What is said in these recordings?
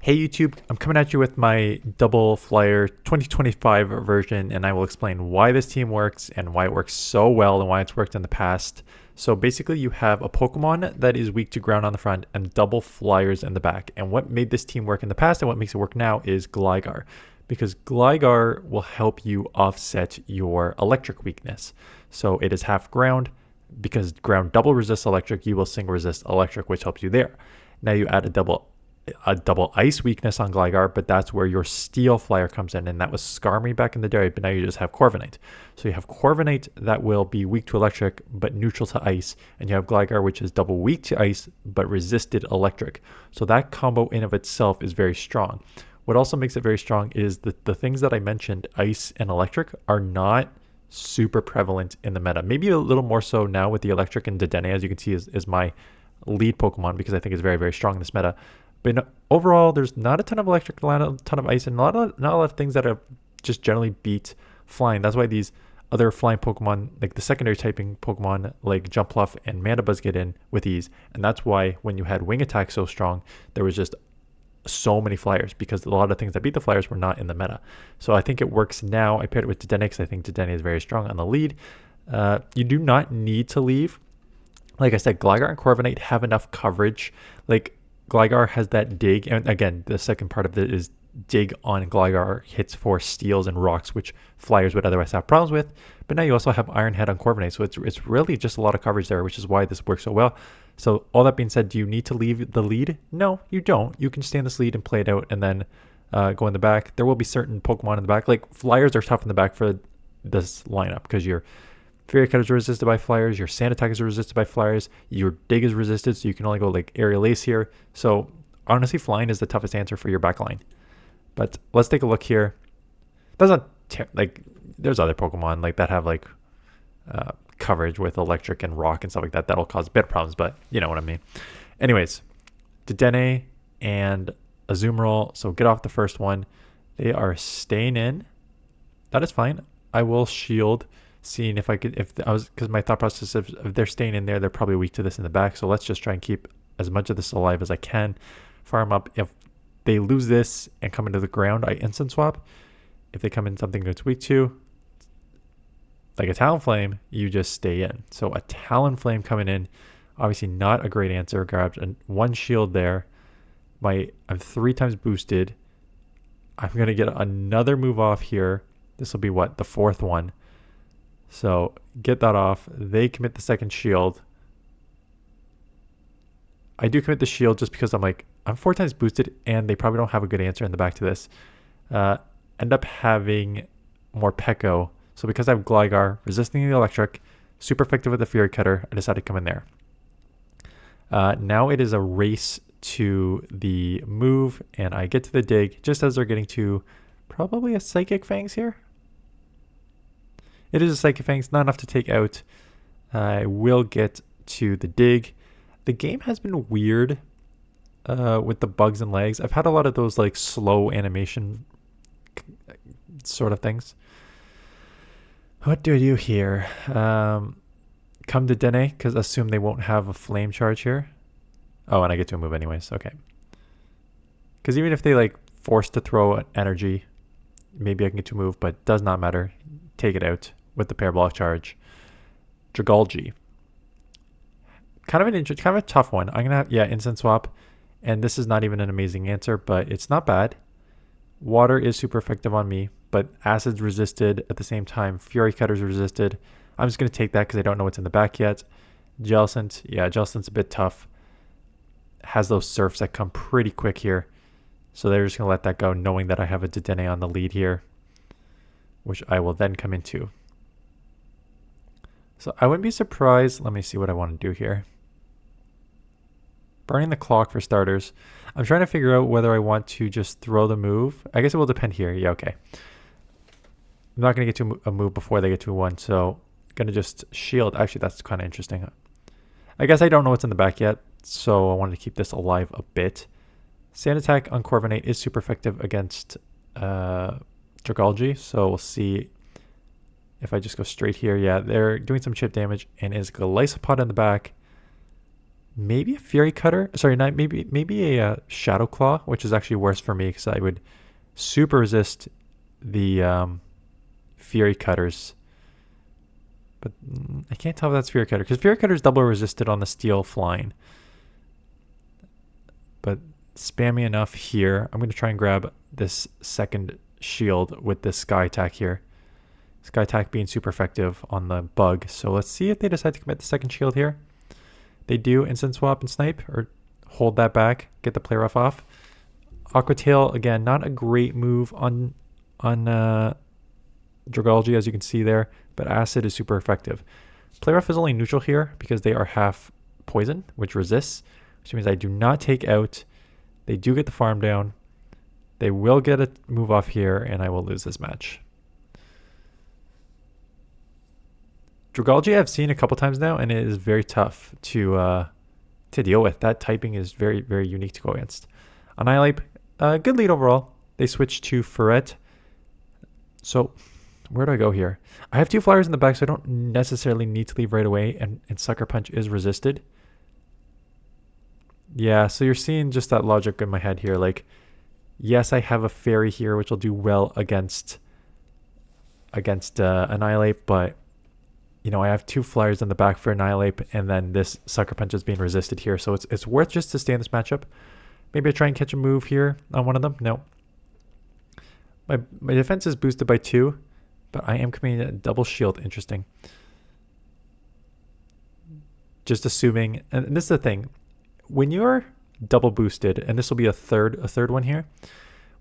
Hey YouTube, I'm coming at you with my Double Flyer 2025 version, and I will explain why this team works and why it works so well and why it's worked in the past. So basically you have a Pokemon that is weak to ground on the front and double flyers in the back. And what made this team work in the past and what makes it work now is Gligar. Because Gligar will help you offset your electric weakness. So it is half ground. Because ground double resists electric, you will single resist electric, which helps you there. Now you add a double ice weakness on Gligar, but that's where your steel flyer comes in, and that was Skarmory back in the day, but now you just have Corviknight. So you have Corviknight that will be weak to electric but neutral to ice, and you have Gligar which is double weak to ice but resisted electric. So that combo in of itself is very strong. What also makes it very strong is that the things that I mentioned, ice and electric, are not super prevalent in the meta. Maybe a little more so now with the electric, and Dedenne, as you can see, is my lead Pokemon because I think it's very, very strong in this meta. But overall, there's not a ton of electric, not a ton of ice, and not a lot of things that are just generally beat flying. That's why these other flying Pokemon, like the secondary typing Pokemon like Jumpluff and Mandibuzz, get in with ease. And that's why when you had Wing Attack so strong, there was just so many flyers because a lot of things that beat the flyers were not in the meta. So I think it works now. I paired it with Dedenne because I think Dedenne is very strong on the lead. You do not need to leave. Like I said, Gligar and Corviknight have enough coverage. Like Gligar has that dig, and again, the second part of it is dig on Gligar hits for steals and rocks, which flyers would otherwise have problems with. But now you also have Iron Head on Corviknight, so it's really just a lot of coverage there, which is why this works so well. So all that being said, do you need to leave the lead? No, you don't. You can stay in this lead and play it out, and then go in the back. There will be certain Pokemon in the back, like flyers are tough in the back for this lineup because you're Fairy Cut is resisted by flyers, your Sand Attack is resisted by flyers, your Dig is resisted, so you can only go like Aerial Ace here. So honestly, flying is the toughest answer for your backline. But let's take a look here. That's not like there's other Pokemon like that have like coverage with electric and rock and stuff like that. That'll cause bit problems, but you know what I mean. Anyways, Dedenne and Azumarill. So get off the first one. They are staying in. That is fine. I will shield. Seeing if I could, because my thought process, if they're staying in there, they're probably weak to this in the back. So let's just try and keep as much of this alive as I can. Farm up. If they lose this and come into the ground, I instant swap. If they come in something that's weak to, like a Talonflame, you just stay in. So a Talonflame coming in, obviously not a great answer. Grabbed one shield there. I'm 3 times boosted. I'm gonna get another move off here. This will be what, the 4th one. So get that off. They commit the second shield. I do commit the shield just because I'm 4 times boosted and they probably don't have a good answer in the back to this. End up having more Peko. So because I have Gligar resisting the electric, super effective with the Fury Cutter, I decided to come in there. Now it is a race to the move, and I get to the dig just as they're getting to probably a Psychic Fangs here. It is a Psychic Fangs, not enough to take out. I will get to the dig. The game has been weird with the bugs and lags. I've had a lot of those like slow animation sort of things. What do I do here? Come to Dedenne, because assume they won't have a flame charge here. Oh, and I get to move anyways. Okay. Because even if they like force to throw an energy, maybe I can get to move, but does not matter. Take it out with the parabolic charge. Dragalge. Kind of a tough one. I'm gonna have instant swap, and this is not even an amazing answer, but it's not bad. Water is super effective on me, but acid's resisted at the same time. Fury Cutter's resisted. I'm just gonna take that because I don't know what's in the back yet. Jellicent, Jellicent's a bit tough. Has those surfs that come pretty quick here, so they're just gonna let that go, knowing that I have a Dedenne on the lead here, which I will then come into. So I wouldn't be surprised. Let me see what I want to do here. Burning the clock for starters. I'm trying to figure out whether I want to just throw the move. I guess it will depend here. Yeah, okay. I'm not going to get to a move before they get to 1, so I'm going to just shield. Actually, that's kind of interesting. I guess I don't know what's in the back yet, so I wanted to keep this alive a bit. Sand Attack on Corviknight is super effective against Dragalge, so we'll see if I just go straight here. Yeah, they're doing some chip damage, and is Golisopod in the back. maybe a Fury Cutter. Sorry, not maybe a Shadow Claw, which is actually worse for me because I would super resist the Fury Cutters. But I can't tell if that's Fury Cutter because Fury Cutter is double resisted on the Steel flying. But spammy enough here. I'm going to try and grab this second shield with this Sky Attack here. Sky Attack being super effective on the bug. So let's see if they decide to commit the second shield here. They do instant swap and snipe or hold that back, get the play rough off. Aqua Tail, again, not a great move on Dragalge, as you can see there, but Acid is super effective. Play rough is only neutral here because they are half poison, which resists, which means I do not take out. They do get the farm down. They will get a move off here, and I will lose this match. Dragalge I've seen a couple times now, and it is very tough to deal with. That typing is very, very unique to go against. Annihilate, good lead overall. They switch to Ferret. So where do I go here? I have two flyers in the back, so I don't necessarily need to leave right away, and Sucker Punch is resisted. Yeah, so you're seeing just that logic in my head here. Like, yes, I have a Fairy here, which will do well against Annihilate, but you know, I have two flyers in the back for Annihilate, and then this Sucker Punch is being resisted here. So it's worth just to stay in this matchup. Maybe I try and catch a move here on one of them. No. My defense is boosted by 2, but I am committing a double shield. Interesting. Just assuming, and this is the thing, when you're double boosted, and this will be a third one here,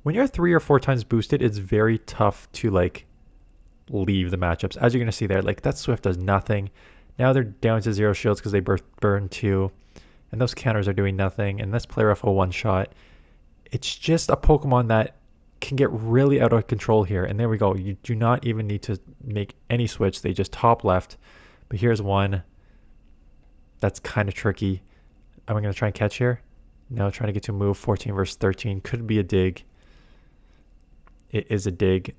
when you're 3 or 4 times boosted, it's very tough to like leave the matchups. As you're going to see there, like that Swift does nothing. Now they're down to 0 shields because they burn 2, and those counters are doing nothing, and this play rough a one-shot. It's just a Pokemon that can get really out of control here, and there we go. You do not even need to make any switch. They just top left, but here's one that's kind of tricky. Am I going to try and catch here? No, trying to get to a move. 14 versus 13 could be a dig. It is a dig.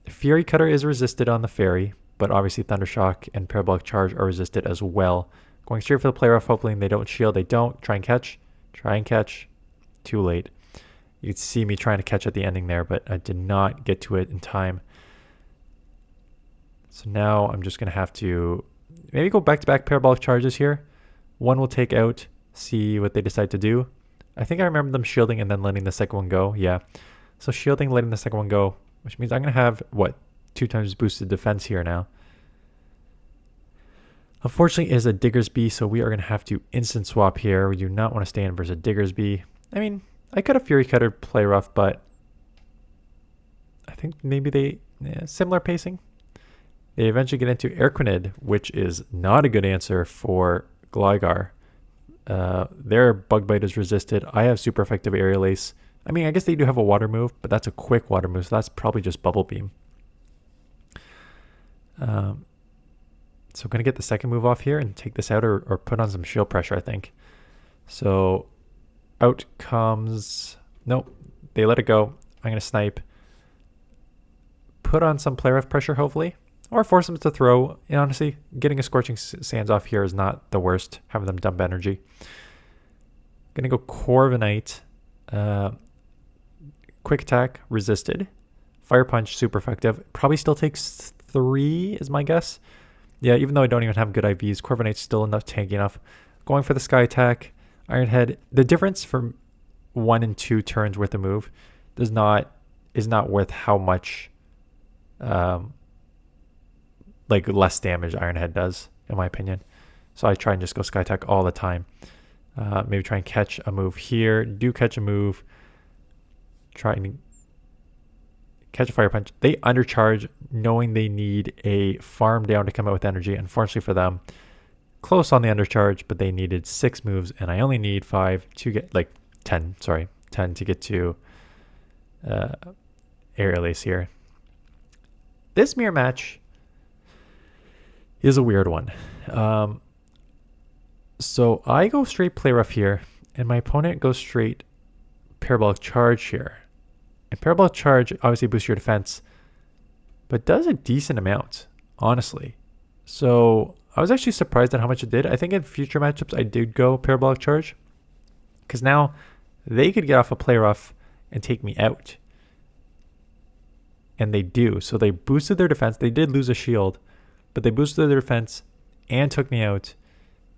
Fury Cutter is resisted on the Fairy, but obviously Thundershock and Parabolic Charge are resisted as well. Going straight for the play rough, hoping they don't shield. They don't. Try and catch. Try and catch. Too late. You could see me trying to catch at the ending there, but I did not get to it in time. So now I'm just going to have to maybe go back-to-back Parabolic Charges here. One will take out, see what they decide to do. I think I remember them shielding and then letting the second one go. Yeah. So shielding, letting the second one go, which means I'm going to have, what, 2 times boosted defense here now. Unfortunately, it is a Diggersby, so we are going to have to instant swap here. We do not want to stay in versus a Diggersby. I mean, I could have Fury Cutter play rough, but I think maybe similar pacing. They eventually get into Airquinid, which is not a good answer for Gligar. Their Bug Bite is resisted. I have super effective Aerial Ace. I mean, I guess they do have a water move, but that's a quick water move, so that's probably just Bubble Beam. So I'm going to get the second move off here and take this out or put on some shield pressure, I think. So out comes... Nope, they let it go. I'm going to snipe. Put on some play rough pressure, hopefully. Or force them to throw. And honestly, getting a Scorching Sands off here is not the worst. Having them dump energy. Going to go Corviknight. Quick Attack, resisted. Fire Punch, super effective. Probably still takes 3 is my guess. Yeah, even though I don't even have good IVs, Corviknight's still enough tanky enough. Going for the Sky Attack. Iron Head. The difference from 1 and 2 turns worth a move is not worth how much like less damage Iron Head does, in my opinion. So I try and just go Sky Attack all the time. Maybe try and catch a move here. Do catch a move. Try and catch a Fire Punch. They undercharge, knowing they need a farm down to come out with energy. Unfortunately for them, close on the undercharge, but they needed 6 moves, and I only need 5 to get, like 10, sorry, 10 to get to Aerial Ace here. This mirror match is a weird one. So I go straight play rough here, and my opponent goes straight Parabolic Charge here. And Parabolic Charge obviously boosts your defense, but does a decent amount, honestly. So I was actually surprised at how much it did. I think in future matchups I did go Parabolic Charge. Because now they could get off a play rough and take me out. And they do. So they boosted their defense. They did lose a shield, but they boosted their defense and took me out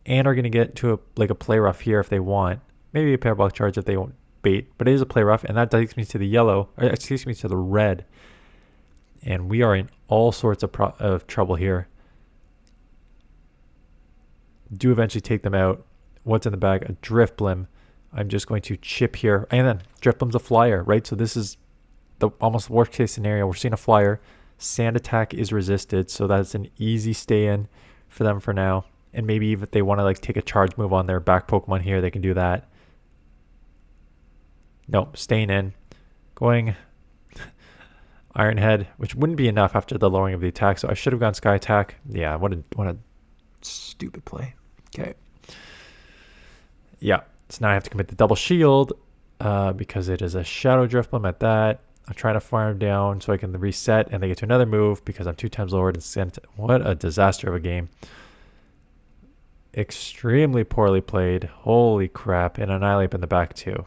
and are going to get to a play rough here if they want. Maybe a Parabolic Charge if they won't bait, but it is a play rough, and that takes me to the yellow, or excuse me, to the red. And we are in all sorts of trouble here. Do eventually take them out. What's in the bag? A Drifblim. I'm just going to chip here. And then Drifblim's a flyer, right? So this is the almost worst case scenario. We're seeing a flyer. Sand attack is resisted, so that's an easy stay in for them for now. And maybe even if they want to like take a charge move on their back Pokemon here, they can do that. Nope, staying in. Going Iron Head, which wouldn't be enough after the lowering of the attack, so I should have gone Sky Attack. Yeah, what a stupid play. Okay. Yeah, so now I have to commit the double shield because it is a Shadow Drifblim at that. I'm trying to farm down so I can reset, and they get to another move because I'm 2 times lowered and sent. What a disaster of a game. Extremely poorly played. Holy crap. And Annihilate in the back too.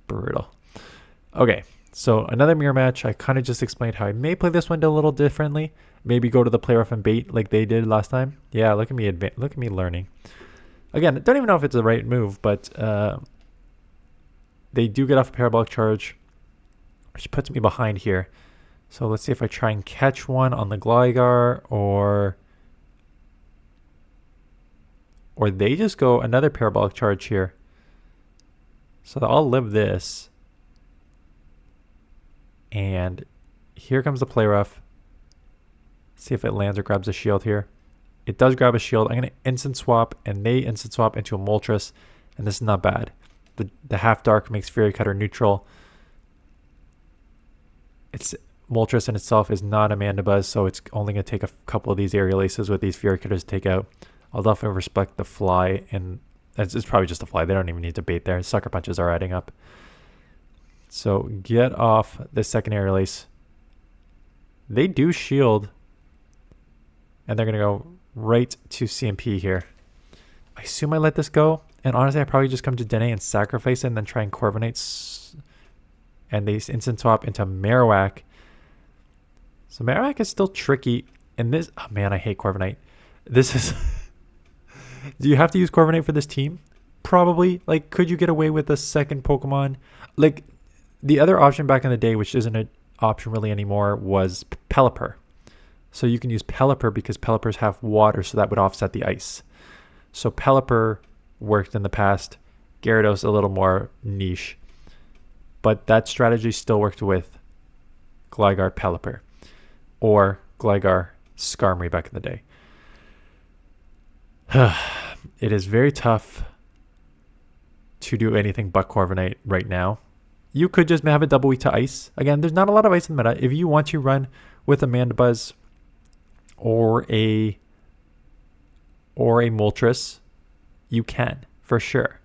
Brutal. Okay, so another mirror match. I kind of just explained how I may play this one a little differently. Maybe go to the play rough and bait like they did last time. Yeah, look at me learning. Again, I don't even know if it's the right move, but they do get off a Parabolic Charge, which puts me behind here. So let's see if I try and catch one on the Gligar, or they just go another Parabolic Charge here. So I'll live this. And here comes the play rough. See if it lands or grabs a shield here. It does grab a shield. I'm going to instant swap, and they instant swap into a Moltres, and this is not bad. The half dark makes Fury Cutter neutral. It's Moltres in itself is not a Mandibuzz, so it's only going to take a couple of these Aerial Aces with these Fury Cutters to take out. I'll definitely respect the fly, and it's probably just a fly. They don't even need to bait there. Sucker Punches are adding up. So get off this second Aerial Ace. They do shield, and they're going to go right to CMP here. I assume I let this go, and honestly, I probably just come to Dene and sacrifice it and then try and Corviknight, and they instant swap into Marowak. So Marowak is still tricky, and this, oh man, I hate Corviknight. This is, do you have to use Corviknight for this team? Probably. Like, could you get away with a second Pokemon? Like, the other option back in the day, which isn't an option really anymore, was Pelipper. So you can use Pelipper because Pelippers have water, so that would offset the ice. So Pelipper worked in the past. Gyarados a little more niche. But that strategy still worked with Gligar Pelipper. Or Gligar Skarmory back in the day. It is very tough to do anything but Corviknight right now. You could just have a double weak to ice. Again, there's not a lot of ice in the meta. If you want to run with a Mandibuzz or a Moltres, you can, for sure.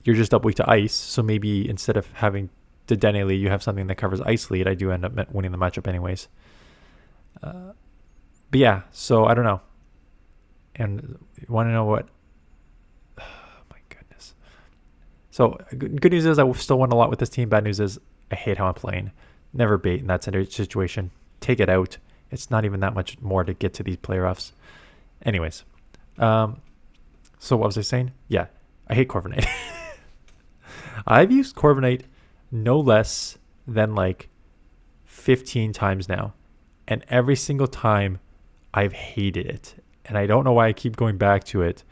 You're just double weak to ice, so maybe instead of having the Dene lead, you have something that covers ice lead. I do end up winning the matchup anyways. But yeah, so I don't know. And you want to know what? Oh my goodness. So good news is I still won a lot with this team. Bad news is I hate how I'm playing. Never bait in that situation. Take it out. It's not even that much more to get to these playoffs. Anyways. So what was I saying? Yeah, I hate Corviknight. I've used Corviknight no less than like 15 times now. And every single time I've hated it. And I don't know why I keep going back to it.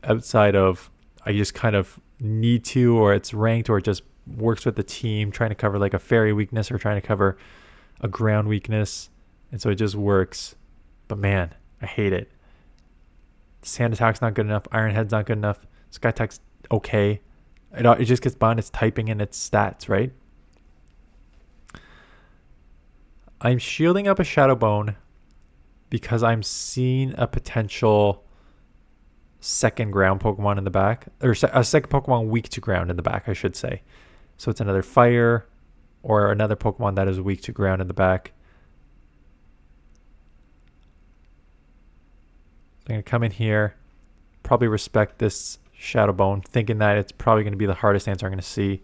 Outside of I just kind of need to, or it's ranked, or it just works with the team, trying to cover like a fairy weakness or trying to cover a ground weakness. And so it just works. But man, I hate it. Sand attack's not good enough. Iron Head's not good enough. Sky attack's okay. It just gets by on its typing and its stats, right? I'm shielding up a Shadow Bone because I'm seeing a potential second ground Pokemon in the back, or a second Pokemon weak to ground in the back, I should say. So it's another fire or another Pokemon that is weak to ground in the back. I'm going to come in here, probably respect this Shadow Bone, thinking that it's probably going to be the hardest answer I'm going to see.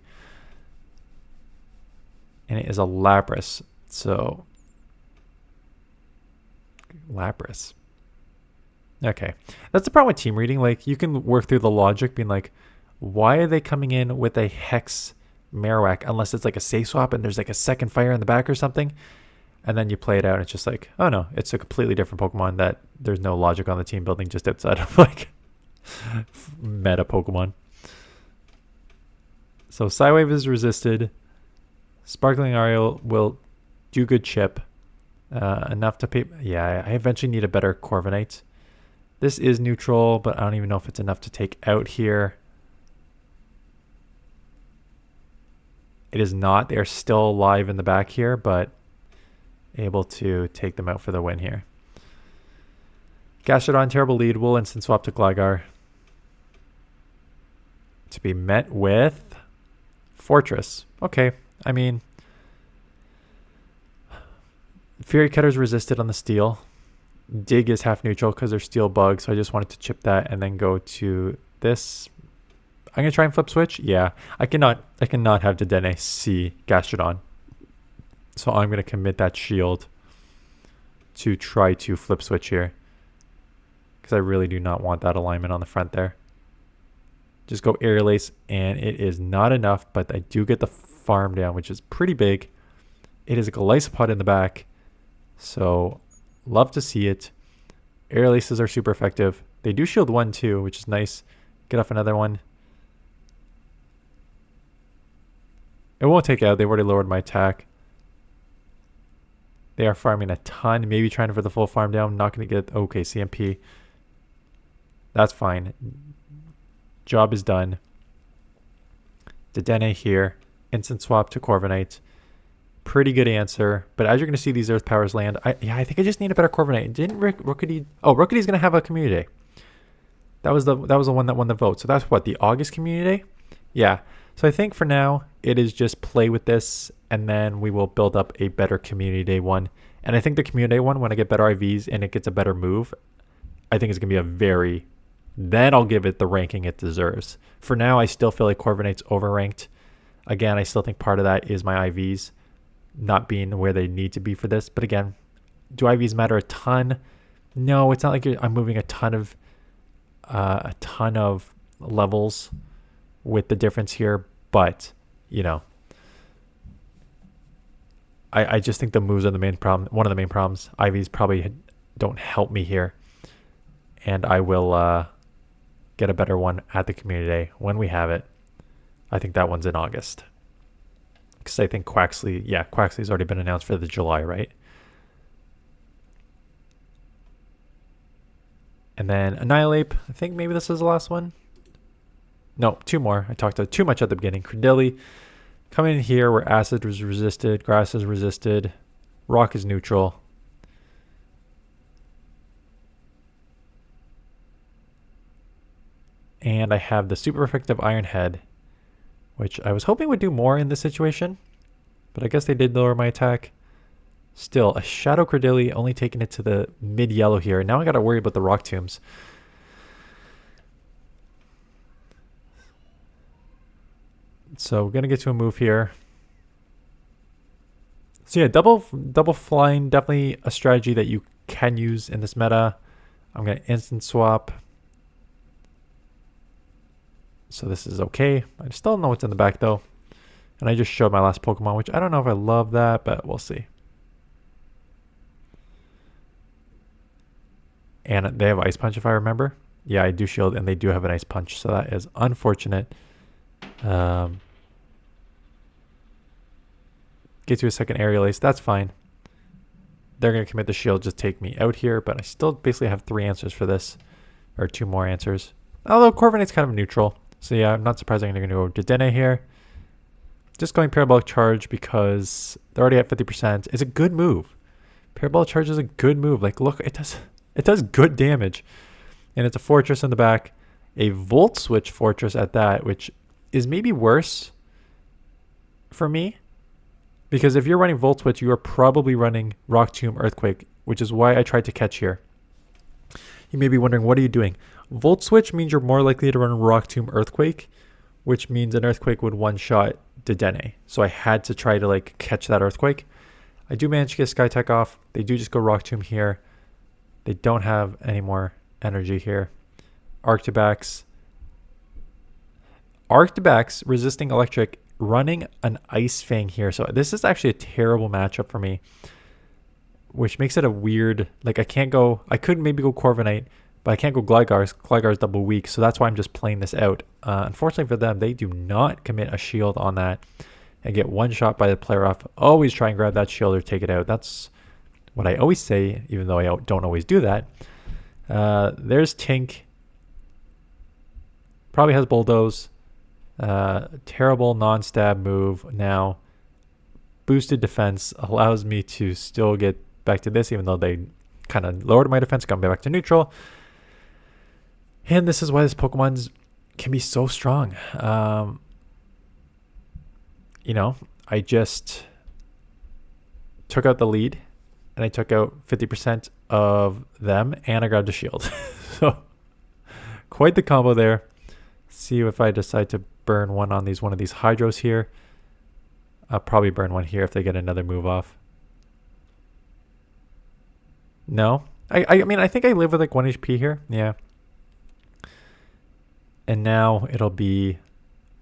And it is a Lapras. So, Lapras. Okay. That's the problem with team reading. Like, you can work through the logic being like, why are they coming in with a Hex Marowak unless it's like a safe swap and there's like a second fire in the back or something? And then you play it out and it's just like, oh no, it's a completely different Pokemon that there's no logic on the team building just outside of like meta Pokemon. So Psywave is resisted. Sparkling Ariel will do good chip. Enough to pay. Yeah, I eventually need a better Corviknight. This is neutral, but I don't even know if it's enough to take out here. It is not. They are still alive in the back here, but able to take them out for the win here. Gastrodon, terrible lead. Will instant swap to Gligar. To be met with Fortress. Okay. I mean, Fury Cutter's resisted on the steel. Dig is half neutral because they're steel bugs, so I just wanted to chip that and then go to this. I'm gonna try and flip switch. Yeah, I cannot have Dedenne see Gastrodon, so I'm gonna commit that shield to try to flip switch here because I really do not want that alignment on the front there. Just go Aerial Ace, and it is not enough, but I do get the farm down, which is pretty big. It is a Golisopod in the back, so love to see it. Aerial Aces are super effective. They do shield one too, which is nice. Get off another one. It won't take out. They've already lowered my attack. They are farming a ton. Maybe trying for the full farm down. Not going to get... Okay, CMP. That's fine. Job is done. Dedenne here. Instant swap to Corviknight. Pretty good answer. But as you're going to see these Earth Powers land, I think I just need a better Corviknight. Didn't Rookity... Oh, Rookity's going to have a Community Day. That was the one that won the vote. So that's what, the August Community Day? Yeah. So I think for now, it is just play with this, and then we will build up a better Community Day one. And I think the Community Day one, when I get better IVs and it gets a better move, I think it's going to be a very... Then I'll give it the ranking it deserves. For now, I still feel like Corviknight's overranked. Again, I still think part of that is my IVs not being where they need to be for this. But again, do IVs matter a ton? No, it's not like I'm moving a ton of levels with the difference here, but you know, I just think the moves are the main problem. One of the main problems. IVs probably don't help me here, and I will get a better one at the Community Day when we have it. I think that one's in August, because I think Quaxley's already been announced for the July, right? And then Annihilate. I think maybe this is the last one. No, two more. I talked too much at the beginning. Credilli coming in here where Acid was resisted, Grass is resisted, Rock is neutral. And I have the super effective Iron Head, which I was hoping would do more in this situation, but I guess they did lower my attack. Still, a Shadow Credilli only taking it to the mid-yellow here. Now I got to worry about the Rock Tombs. So we're going to get to a move here. So yeah, double flying, definitely a strategy that you can use in this meta. I'm going to instant swap. So this is okay. I still don't know what's in the back though. And I just showed my last Pokemon, which I don't know if I love that, but we'll see. And they have Ice Punch if I remember. Yeah, I do shield and they do have an Ice Punch. So that is unfortunate. Get to a second Aerial Ace. That's fine. They're going to commit the shield, just take me out here. But I still basically have 3 answers for this. Or 2 more answers. Although Corviknight's kind of neutral. So yeah, I'm not surprised they're going to go Dedenne here. Just going Parabolic Charge because they're already at 50%. It's a good move. Parabolic Charge is a good move. Like, look, it does good damage. And it's a Fortress in the back. A Volt Switch Fortress at that, which is maybe worse for me. Because if you're running Volt Switch, you are probably running Rock Tomb Earthquake, which is why I tried to catch here. You may be wondering, what are you doing? Volt Switch means you're more likely to run Rock Tomb Earthquake, which means an Earthquake would one-shot Dedenne. So I had to try to like catch that Earthquake. I do manage to get Sky Tech off. They do just go Rock Tomb here. They don't have any more energy here. Arctibax. Arctibax resisting electric, running an Ice Fang here. So this is actually a terrible matchup for me, which makes it a weird, like I could maybe go Corviknight, but I can't go Gligar. Gligar's double weak, so that's why I'm just playing this out. Unfortunately for them, they do not commit a shield on that and get one shot by the player off. Always try and grab that shield or take it out. That's what I always say, even though I don't always do that. There's Tink. Probably has Bulldoze. Terrible non-stab move now. Boosted defense allows me to still get back to this, even though they kind of lowered my defense, got me back to neutral. And this is why this Pokemon can be so strong. You know, I just took out the lead and I took out 50% of them and I grabbed a shield. So quite the combo there. See if I decide to burn one on one of these Hydros here. I'll probably burn one here if they get another move off. No. I mean, I think I live with like 1 HP here. Yeah. And now it'll be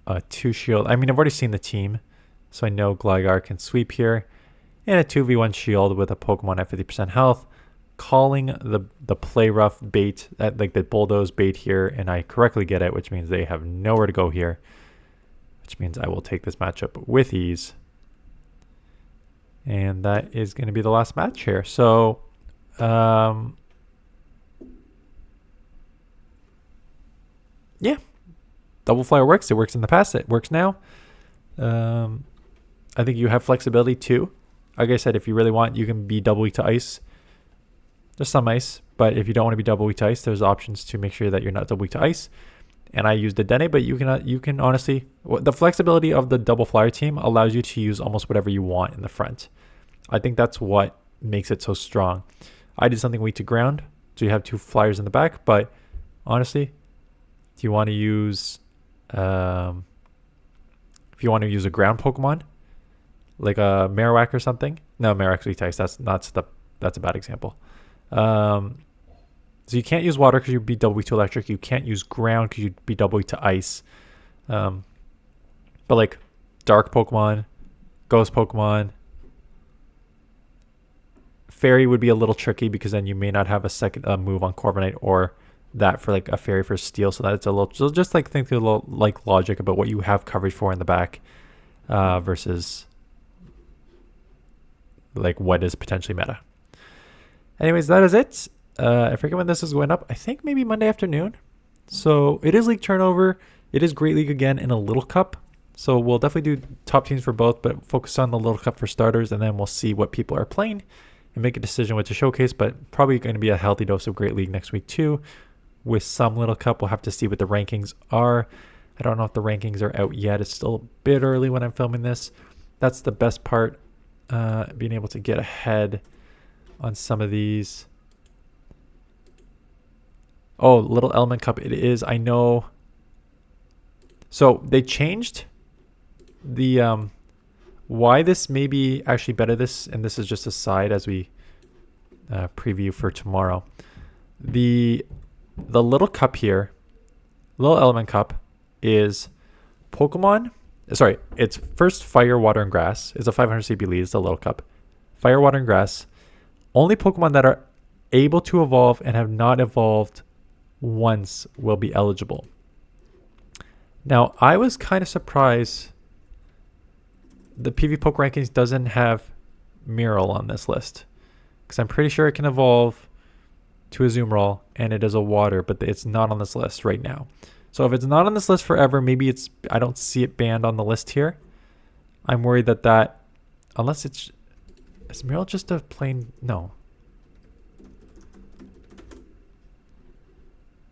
a 2 shield. I mean, I've already seen the team, so I know Gligar can sweep here. And a 2v1 shield with a Pokemon at 50% health. Calling the play rough bait, like the Bulldoze bait here, and I correctly get it, which means they have nowhere to go here. Which means I will take this matchup with ease. And that is going to be the last match here. So, yeah, double flyer works. It works in the past. It works now. I think you have flexibility too. Like I said, if you really want, you can be double weak to ice. There's some ice, but if you don't want to be double weak to ice, there's options to make sure that you're not double weak to ice. And I used the Dedenne, but you can honestly, the flexibility of the double flyer team allows you to use almost whatever you want in the front. I think that's what makes it so strong. I did something weak to ground, so you have 2 flyers in the back, but honestly, if you want to use a ground Pokemon, like a Marowak or something. No, Marowak's weak to ice. That's a bad example. So you can't use water because you'd be double weak to electric. You can't use ground because you'd be double weak to ice. But like dark Pokemon, ghost Pokemon, fairy would be a little tricky because then you may not have a second move on Corviknight or that for like a fairy for steel. So that's a little, so just like think through a little like logic about what you have coverage for in the back versus like what is potentially meta. Anyways, that is it. I forget when this is going up. I think maybe Monday afternoon. So it is league turnover. It is Great League again in a Little Cup. So we'll definitely do top teams for both, but focus on the Little Cup for starters, and then we'll see what people are playing and make a decision what to showcase. But probably going to be a healthy dose of Great League next week too. With some Little Cup, we'll have to see what the rankings are. I don't know if the rankings are out yet. It's still a bit early when I'm filming this. That's the best part, being able to get ahead on some of these. Oh, Little Element Cup it is. I know. So they changed the why this may be actually better this, and this is just a side as we preview for tomorrow. The Little Cup here, Little Element Cup is Pokemon. Sorry, it's first Fire, Water, and Grass. It's a 500 CP lead. It's the Little Cup. Fire, Water, and Grass. Only Pokemon that are able to evolve and have not evolved once will be eligible. Now, I was kind of surprised the PV Poke Rankings doesn't have Miral on this list, because I'm pretty sure it can evolve to a Zoomroll and it is a water, but it's not on this list right now. So if it's not on this list forever, maybe I don't see it banned on the list here. I'm worried that unless is Miral just a plain, no.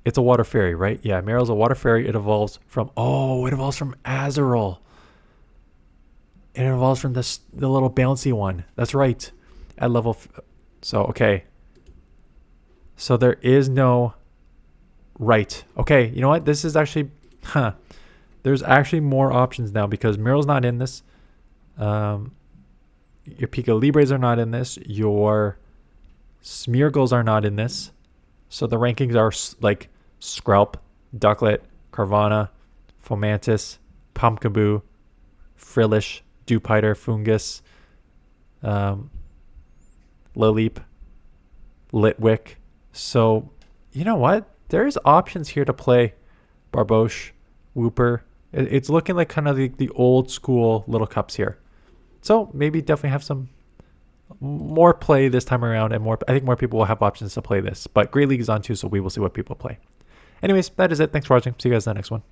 It's a water fairy, right? Yeah, Miral's a water fairy. It evolves from, it evolves from Azurill. It evolves from the little bouncy one. That's right. At level, so okay. So there is no right. Okay, you know what? This is actually, there's actually more options now because Mural's not in this. Your Pika Libres are not in this. Your Smeargles are not in this. So the rankings are like Skrelp, Ducklet, Carvana, Fomantis, Pumpkaboo, Frillish, Dewpider, Fungus, Lileep, Litwick. So, you know what? There's options here to play Barboche, Wooper. It's looking like kind of the old school little cups here. So maybe definitely have some more play this time around, and more. I think more people will have options to play this. But Great League is on too, so we will see what people play. Anyways, that is it. Thanks for watching. See you guys in the next one.